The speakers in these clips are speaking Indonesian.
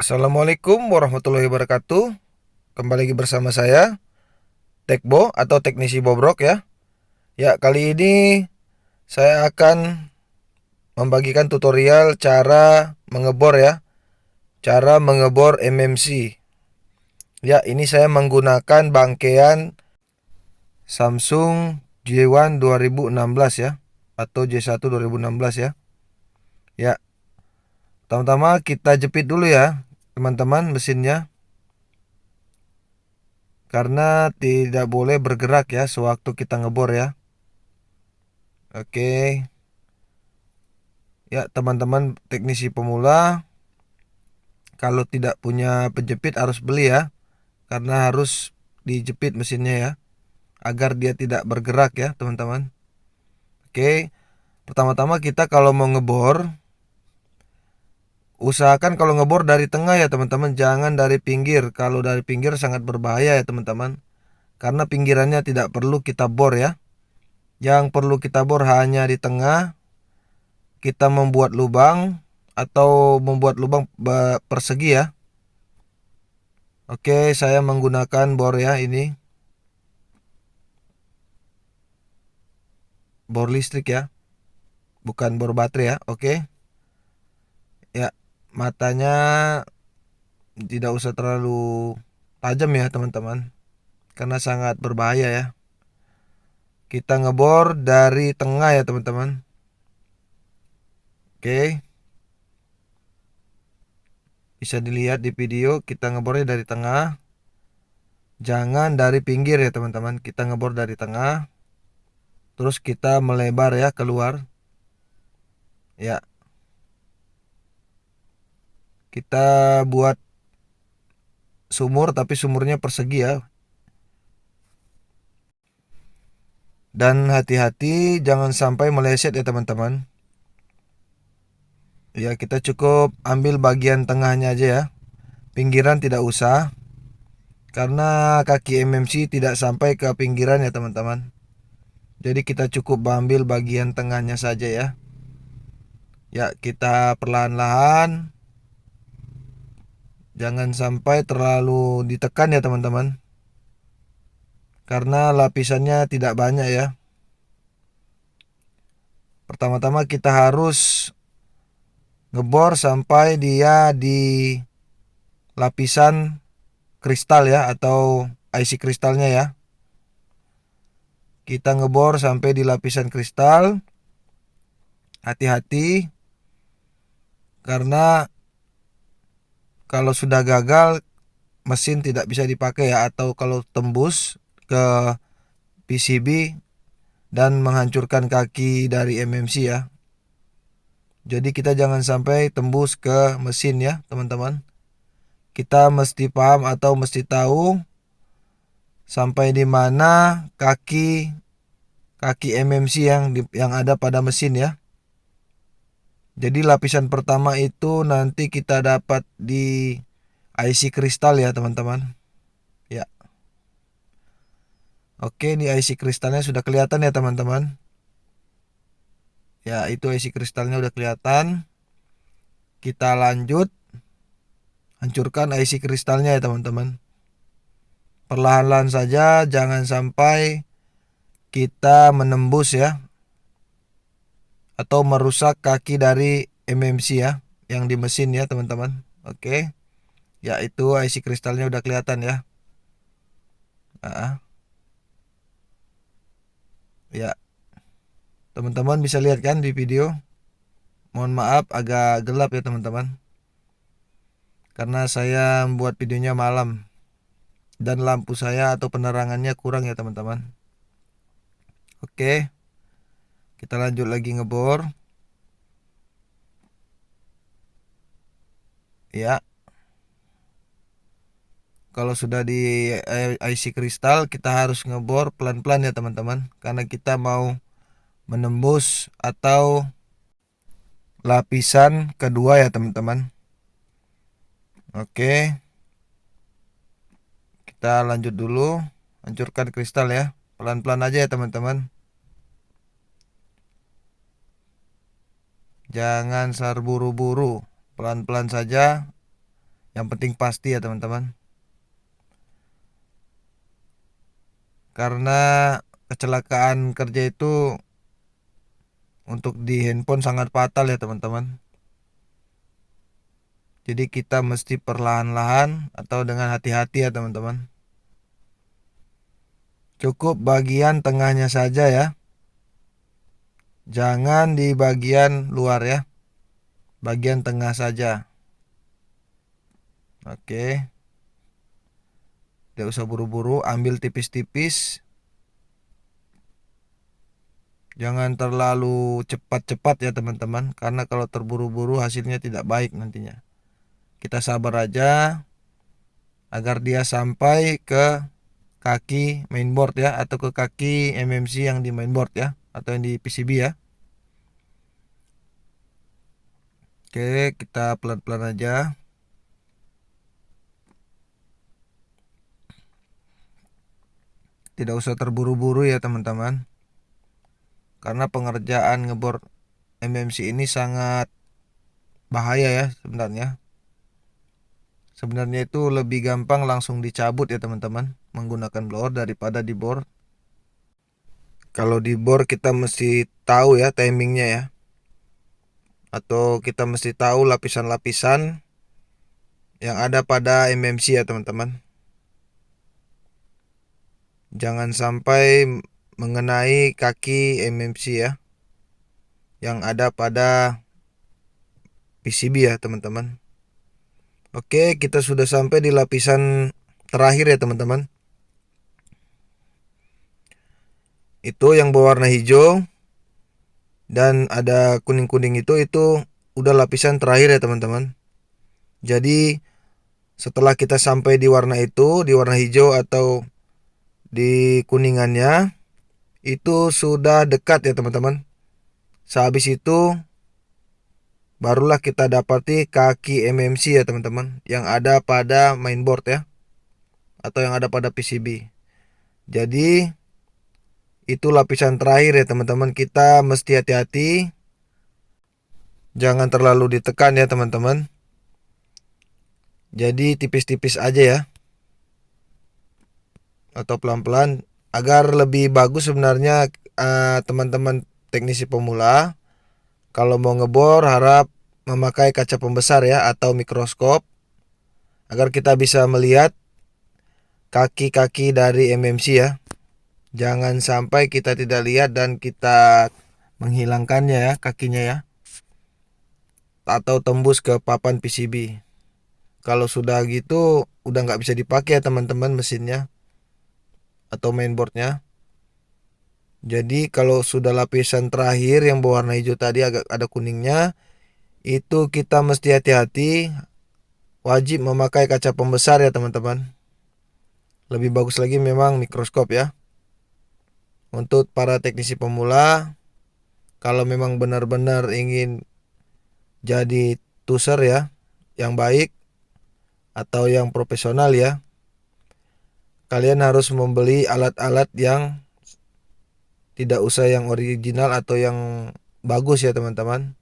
Assalamualaikum warahmatullahi wabarakatuh. Kembali lagi bersama saya, Tekbo atau Teknisi Bobrok ya. Ya, kali ini saya akan membagikan tutorial cara mengebor ya. Cara mengebor MMC. Ya, ini saya menggunakan bangkean Samsung J1 2016 ya. Atau J1 2016 ya. Ya, pertama-tama kita jepit dulu ya, teman-teman, mesinnya. Karena tidak boleh bergerak ya sewaktu kita ngebor ya. Oke. Ya, teman-teman teknisi pemula kalau tidak punya penjepit harus beli ya. Karena harus dijepit mesinnya ya, agar dia tidak bergerak ya, teman-teman. Oke. Pertama-tama kita kalau mau ngebor, usahakan kalau ngebor dari tengah ya, teman-teman, jangan dari pinggir. Kalau dari pinggir sangat berbahaya ya, teman-teman. Karena pinggirannya tidak perlu kita bor ya. Yang perlu kita bor hanya di tengah. Kita membuat lubang atau membuat lubang persegi ya. Oke, saya menggunakan bor ya, ini bor listrik ya, bukan bor baterai ya. Oke ya, matanya tidak usah terlalu tajam ya, teman-teman, karena sangat berbahaya ya. Kita ngebor dari tengah ya, teman-teman. Oke, bisa dilihat di video, kita ngebornya dari tengah, jangan dari pinggir ya, teman-teman. Kita ngebor dari tengah, terus kita melebar ya keluar ya. Kita buat sumur, tapi sumurnya persegi ya. Dan hati-hati jangan sampai meleset ya, teman-teman. Ya, kita cukup ambil bagian tengahnya aja ya. Pinggiran tidak usah, karena kaki MMC tidak sampai ke pinggiran ya, teman-teman. Jadi kita cukup ambil bagian tengahnya saja ya. Ya, kita perlahan-lahan, jangan sampai terlalu ditekan ya, teman-teman. Karena lapisannya tidak banyak ya. Pertama-tama kita harus ngebor sampai dia di lapisan kristal ya, atau IC kristalnya ya. Kita ngebor sampai di lapisan kristal. Hati-hati, karena kalau sudah gagal mesin tidak bisa dipakai ya, atau kalau tembus ke PCB dan menghancurkan kaki dari MMC ya. Jadi kita jangan sampai tembus ke mesin ya, teman-teman. Kita mesti paham atau mesti tahu sampai di mana kaki MMC yang ada pada mesin ya. Jadi lapisan pertama itu nanti kita dapat di IC kristal ya, teman-teman. Ya. Oke, ini IC kristalnya sudah kelihatan ya, teman-teman. Ya, itu IC kristalnya udah kelihatan. Kita lanjut hancurkan IC kristalnya ya, teman-teman. Perlahan-lahan saja, jangan sampai kita menembus ya, atau merusak kaki dari MMC ya, yang di mesin ya, teman-teman. Oke. Ya, itu IC kristalnya udah kelihatan ya. Nah, ya, teman-teman bisa lihat kan di video. Mohon maaf agak gelap ya, teman-teman, karena saya membuat videonya malam dan lampu saya atau penerangannya kurang ya, teman-teman. Oke, kita lanjut lagi ngebor. Ya, kalau sudah di IC kristal kita harus ngebor pelan-pelan ya, teman-teman, karena kita mau menembus atau lapisan kedua ya, teman-teman. Oke, kita lanjut dulu, hancurkan kristal ya, pelan-pelan aja ya, teman-teman. Jangan buru-buru, pelan-pelan saja Yang penting pasti ya teman-teman. Karena kecelakaan kerja itu untuk di handphone sangat fatal ya teman-teman. Jadi kita mesti perlahan-lahan atau dengan hati-hati ya teman-teman. Cukup bagian tengahnya saja ya. Jangan di bagian luar ya. Bagian tengah saja. Oke. Tidak usah buru-buru, ambil tipis-tipis. Jangan terlalu cepat-cepat ya teman-teman, karena kalau terburu-buru hasilnya tidak baik nantinya. Kita sabar aja agar dia sampai ke kaki mainboard ya, atau ke kaki MMC yang di mainboard ya, atau yang di PCB ya. Oke, kita pelan-pelan aja. Tidak usah terburu-buru ya teman-teman, karena pengerjaan ngebor MMC ini sangat bahaya ya sebenarnya. Sebenarnya itu lebih gampang langsung dicabut ya teman-teman menggunakan blower daripada dibor. Kalau dibor kita mesti tahu ya timingnya ya, atau kita mesti tahu lapisan-lapisan yang ada pada MMC ya teman-teman. Jangan sampai mengenai kaki MMC ya, yang ada pada PCB ya teman-teman. Oke, kita sudah sampai di lapisan terakhir ya teman-teman. Itu yang berwarna hijau dan ada kuning-kuning itu udah lapisan terakhir ya teman-teman. Jadi setelah kita sampai di warna itu, di warna hijau atau di kuningannya, itu sudah dekat ya teman-teman. Sehabis itu barulah kita dapati kaki MMC ya teman-teman, yang ada pada mainboard ya, atau yang ada pada PCB. Jadi itu lapisan terakhir ya teman-teman. Kita mesti hati-hati, jangan terlalu ditekan ya teman-teman. Jadi tipis-tipis aja ya, atau pelan-pelan, agar lebih bagus sebenarnya teman-teman teknisi pemula kalau mau ngebor harap memakai kaca pembesar ya, atau mikroskop, agar kita bisa melihat kaki-kaki dari MMC ya. Jangan sampai kita tidak lihat dan kita menghilangkannya ya kakinya ya, atau tembus ke papan PCB. Kalau sudah gitu udah nggak bisa dipakai ya teman-teman mesinnya atau mainboardnya. Jadi kalau sudah lapisan terakhir yang berwarna hijau tadi agak ada kuningnya, itu kita mesti hati-hati, wajib memakai kaca pembesar ya teman-teman. Lebih bagus lagi memang mikroskop ya. Untuk para teknisi pemula, kalau memang benar-benar ingin jadi tuser ya, yang baik atau yang profesional ya, kalian harus membeli alat-alat yang tidak usah yang original atau yang bagus ya teman-teman.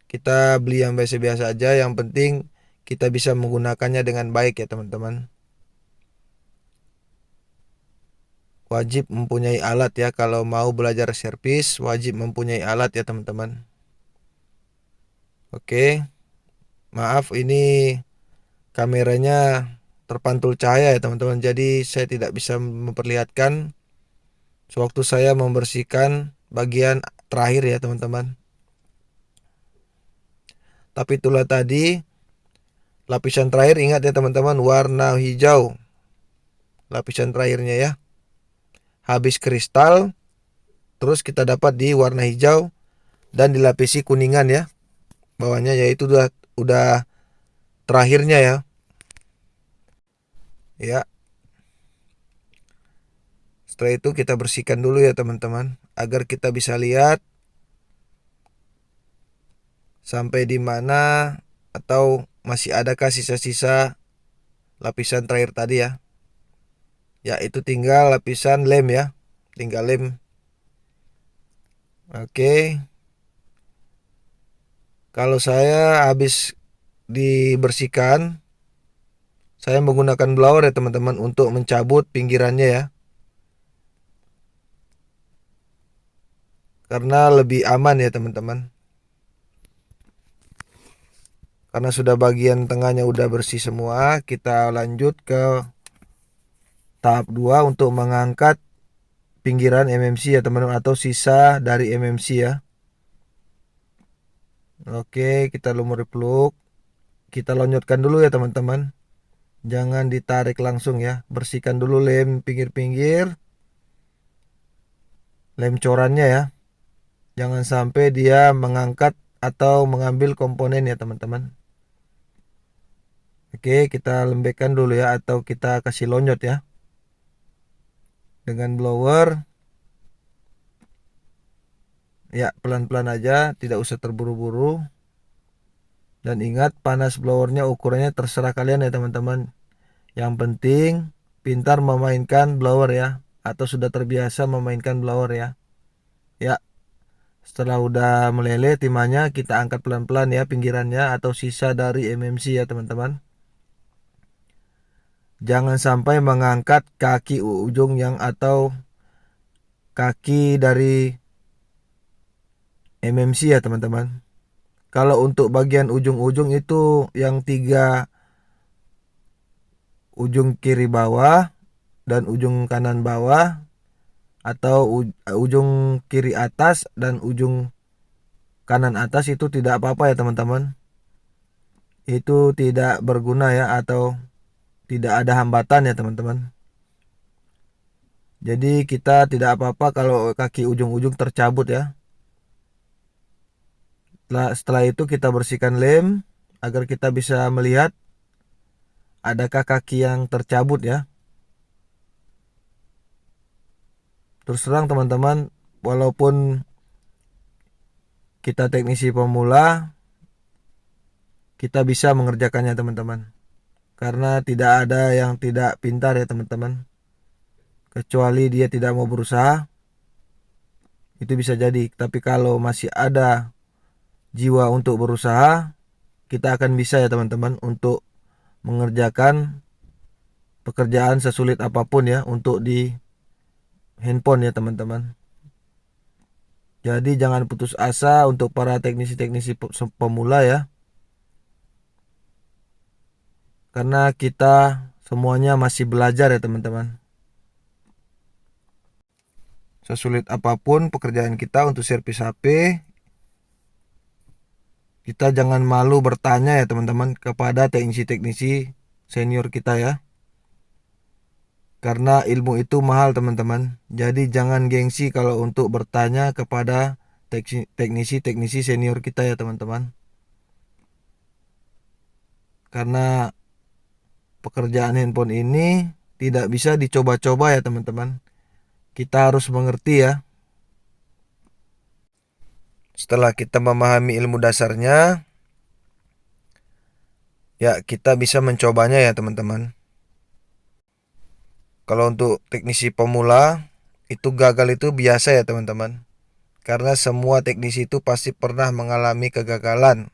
Kita beli yang biasa-biasa aja, yang penting kita bisa menggunakannya dengan baik ya teman-teman. Wajib mempunyai alat ya, kalau mau belajar servis wajib mempunyai alat ya teman-teman. Oke, maaf ini kameranya terpantul cahaya ya teman-teman, jadi saya tidak bisa memperlihatkan sewaktu saya membersihkan bagian terakhir ya teman-teman. Tapi itulah tadi lapisan terakhir, ingat ya teman-teman, warna hijau lapisan terakhirnya ya. Habis kristal, terus kita dapat di warna hijau dan dilapisi kuningan ya bawahnya, yaitu udah terakhirnya ya. Ya. Setelah itu kita bersihkan dulu ya teman-teman, agar kita bisa lihat sampai di mana atau masih adakah sisa-sisa lapisan terakhir tadi ya. Ya, itu tinggal lapisan lem ya. Tinggal lem. Oke. Kalau saya habis dibersihkan, Saya menggunakan blower ya teman-teman untuk mencabut pinggirannya ya. Karena lebih aman ya teman-teman. Karena sudah bagian tengahnya udah bersih semua, kita lanjut ke tahap 2 untuk mengangkat pinggiran MMC ya teman-teman, atau sisa dari MMC ya. Oke, kita lumuri peluk. Kita lonyotkan dulu ya teman-teman. Jangan ditarik langsung ya. Bersihkan dulu lem pinggir-pinggir, lem corannya ya. Jangan sampai dia mengangkat atau mengambil komponen ya teman-teman. Oke, kita lembekkan dulu ya, atau kita kasih lonyot ya dengan blower. Ya, pelan-pelan aja, tidak usah terburu-buru. Dan ingat, panas blowernya ukurannya terserah kalian ya teman-teman. Yang penting pintar memainkan blower ya, atau sudah terbiasa memainkan blower ya. Ya, setelah udah meleleh timahnya, kita angkat pelan-pelan ya pinggirannya atau sisa dari MMC ya teman-teman. Jangan sampai mengangkat kaki ujung yang atau kaki dari MMC ya teman-teman. Kalau untuk bagian ujung-ujung itu yang 3, ujung kiri bawah dan ujung kanan bawah, atau ujung kiri atas dan ujung kanan atas, itu tidak apa-apa ya teman-teman. Itu tidak berguna ya, atau tidak ada hambatan ya teman-teman. Jadi kita tidak apa-apa kalau kaki ujung-ujung tercabut ya. Setelah itu kita bersihkan lem agar kita bisa melihat adakah kaki yang tercabut ya. Terus terang teman-teman, walaupun kita teknisi pemula, kita bisa mengerjakannya teman-teman. Karena tidak ada yang tidak pintar ya teman-teman. Kecuali dia tidak mau berusaha, itu bisa jadi. Tapi kalau masih ada jiwa untuk berusaha, kita akan bisa ya teman-teman untuk mengerjakan pekerjaan sesulit apapun ya untuk di handphone ya teman-teman. Jadi jangan putus asa untuk para teknisi-teknisi pemula ya. Karena kita semuanya masih belajar ya teman-teman. Sesulit apapun pekerjaan kita untuk servis HP, kita jangan malu bertanya ya teman-teman kepada teknisi-teknisi senior kita ya. Karena ilmu itu mahal teman-teman. Jadi jangan gengsi kalau untuk bertanya kepada teknisi-teknisi senior kita ya teman-teman. Karena pekerjaan handphone ini tidak bisa dicoba-coba ya teman-teman. Kita harus mengerti ya. Setelah kita memahami ilmu dasarnya, ya kita bisa mencobanya ya teman-teman. Kalau untuk teknisi pemula, itu gagal itu biasa ya teman-teman. Karena semua teknisi itu pasti pernah mengalami kegagalan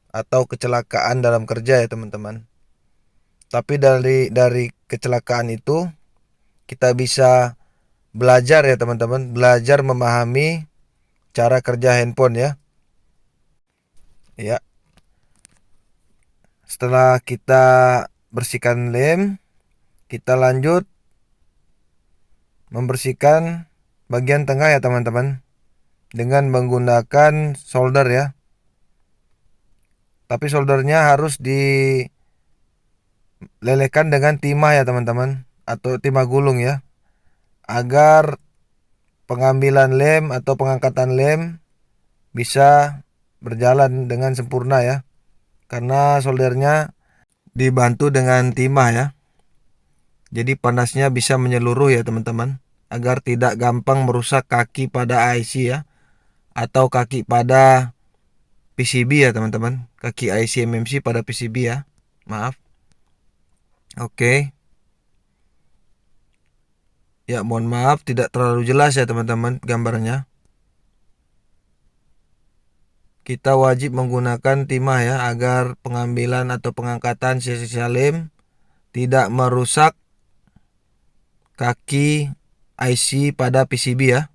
atau kecelakaan dalam kerja ya teman-teman. Tapi dari kecelakaan itu kita bisa belajar ya teman-teman, belajar memahami cara kerja handphone ya. Ya. Setelah kita bersihkan lem, kita lanjut membersihkan bagian tengah ya teman-teman dengan menggunakan solder ya. Tapi soldernya harus dilelehkan dengan timah ya teman-teman, atau timah gulung ya, agar pengambilan lem atau pengangkatan lem bisa berjalan dengan sempurna ya. Karena soldernya dibantu dengan timah ya. Jadi panasnya bisa menyeluruh ya teman-teman, agar tidak gampang merusak kaki pada IC ya, atau kaki pada PCB ya teman-teman, kaki IC MMC pada PCB ya. Maaf. Oke. Ya, mohon maaf tidak terlalu jelas ya teman-teman gambarnya. Kita wajib menggunakan timah ya, agar pengambilan atau pengangkatan sisa-sisa lem tidak merusak kaki IC pada PCB ya.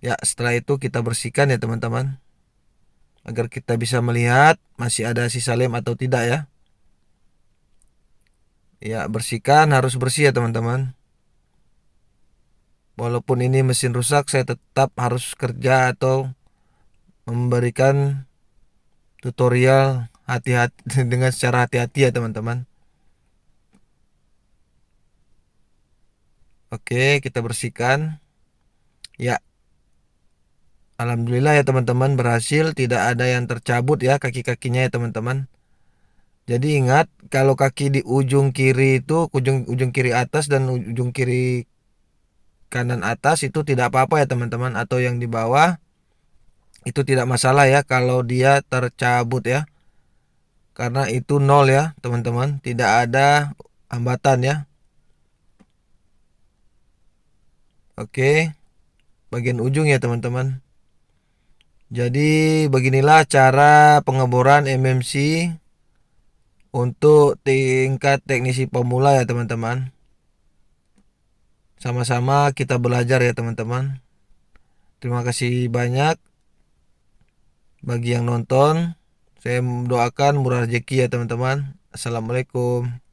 Ya, setelah itu kita bersihkan ya teman-teman, agar kita bisa melihat masih ada sisa lem atau tidak ya. Ya, bersihkan, harus bersih ya teman-teman. Walaupun ini mesin rusak, saya tetap harus kerja atau memberikan tutorial hati-hati dengan secara hati-hati ya teman-teman. Oke, kita bersihkan. Ya, alhamdulillah ya teman-teman, berhasil, tidak ada yang tercabut ya kaki-kakinya ya teman-teman. Jadi ingat, kalau kaki di ujung kiri itu, ujung kiri atas dan ujung kiri kanan atas itu tidak apa-apa ya teman-teman, atau yang di bawah itu tidak masalah ya kalau dia tercabut ya. Karena itu nol ya teman-teman, tidak ada hambatan ya. Oke, bagian ujung ya teman-teman. Jadi beginilah cara pengeboran MMC untuk tingkat teknisi pemula ya teman-teman. Sama-sama kita belajar ya teman-teman. Terima kasih banyak bagi yang nonton. Saya doakan murah rezeki ya teman-teman. Assalamualaikum.